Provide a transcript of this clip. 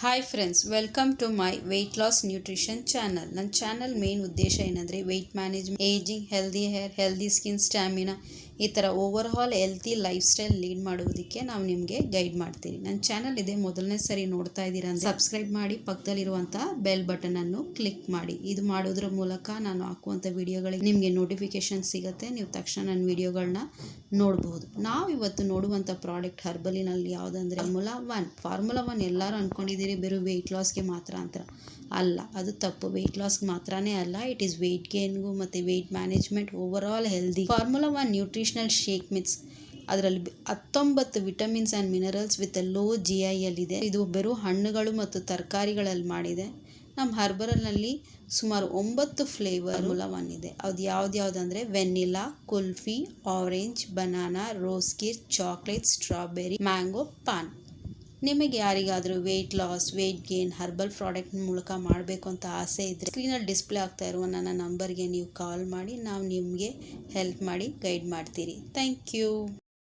Hi friends, welcome to my weight loss nutrition channel. ನನ್ನ channel main ಉದ್ದೇಶ ಏನಂದರೆ weight management, ageing, healthy hair, healthy skin, stamina, ಈ ಥರ overall healthy lifestyle lead ಮಾಡುವುದಕ್ಕೆ ನಾವು ನಿಮಗೆ guide ಮಾಡ್ತೀವಿ. ನನ್ನ ಚಾನಲ್ ಇದೆ ಮೊದಲನೇ ಸರಿ ನೋಡ್ತಾ ಇದ್ದೀರಾ ಅಂದರೆ ಸಬ್ಸ್ಕ್ರೈಬ್ ಮಾಡಿ, ಪಕ್ಕದಲ್ಲಿರುವಂಥ ಬೆಲ್ ಬಟನನ್ನು ಕ್ಲಿಕ್ ಮಾಡಿ. ಇದು ಮಾಡೋದ್ರ ಮೂಲಕ ನಾನು ಹಾಕುವಂಥ ವಿಡಿಯೋಗಳಿಗೆ ನಿಮಗೆ ನೋಟಿಫಿಕೇಶನ್ ಸಿಗುತ್ತೆ. ನೀವು ತಕ್ಷಣ ನನ್ನ ವಿಡಿಯೋಗಳನ್ನ ನೋಡಬಹುದು. ನಾವು ಇವತ್ತು ನೋಡುವಂಥ ಪ್ರಾಡಕ್ಟ್ ಹರ್ಬಲಿನಲ್ಲಿ ಯಾವುದಂದರೆ ಫಾರ್ಮುಲಾ ಒನ್ ಎಲ್ಲರೂ ಅಂದ್ಕೊಂಡಿದ್ದೀರಿ ಬರೀ ವೆಯ್ಟ್ ಲಾಸ್ಗೆ ಮಾತ್ರ ಅಂತ. ಅಲ್ಲ, ಅದು ತಪ್ಪು. ವೆಯ್ಟ್ ಲಾಸ್ಗೆ ಮಾತ್ರನೇ ಅಲ್ಲ, ಇಟ್ ಈಸ್ ವೆಯ್ಟ್ ಗೇನ್ಗೂ ಮತ್ತು weight management, overall healthy. Formula one nutritional shake mix, ಅದರಲ್ಲಿ 19 vitamins and minerals with low GI ಇದು ಬರೀ ಹಣ್ಣುಗಳು ಮತ್ತು ತರಕಾರಿಗಳಲ್ಲಿ ಮಾಡಿದೆ. ನಮ್ಮ ಹರ್ಬಲ್ನಲ್ಲಿ ಸುಮಾರು 9 ಫ್ಲೇವರ್ ಫಾರ್ಮುಲಾ ಒನ್ ಇದೆ. ಅದು ಯಾವುದಂದರೆ vanilla, kulfi, orange, banana, rose kheer, chocolate, strawberry, mango, paan. ನಿಮಗೆ ಯಾರಿಗಾದರೂ weight loss, weight gain herbal product ಮೂಲಕ ಮಾಡಬೇಕು ಅಂತ ಆಸೆ ಇದ್ದರೆ ಸ್ಕ್ರೀನಲ್ಲಿ ಡಿಸ್ಪ್ಲೇ ಆಗ್ತಾ ಇರುವ ನನ್ನ ನಂಬರ್ಗೆ ನೀವು ಕಾಲ್ ಮಾಡಿ, ನಾವು ನಿಮಗೆ ಹೆಲ್ಪ್ ಮಾಡಿ ಗೈಡ್ ಮಾಡ್ತೀರಿ. Thank you.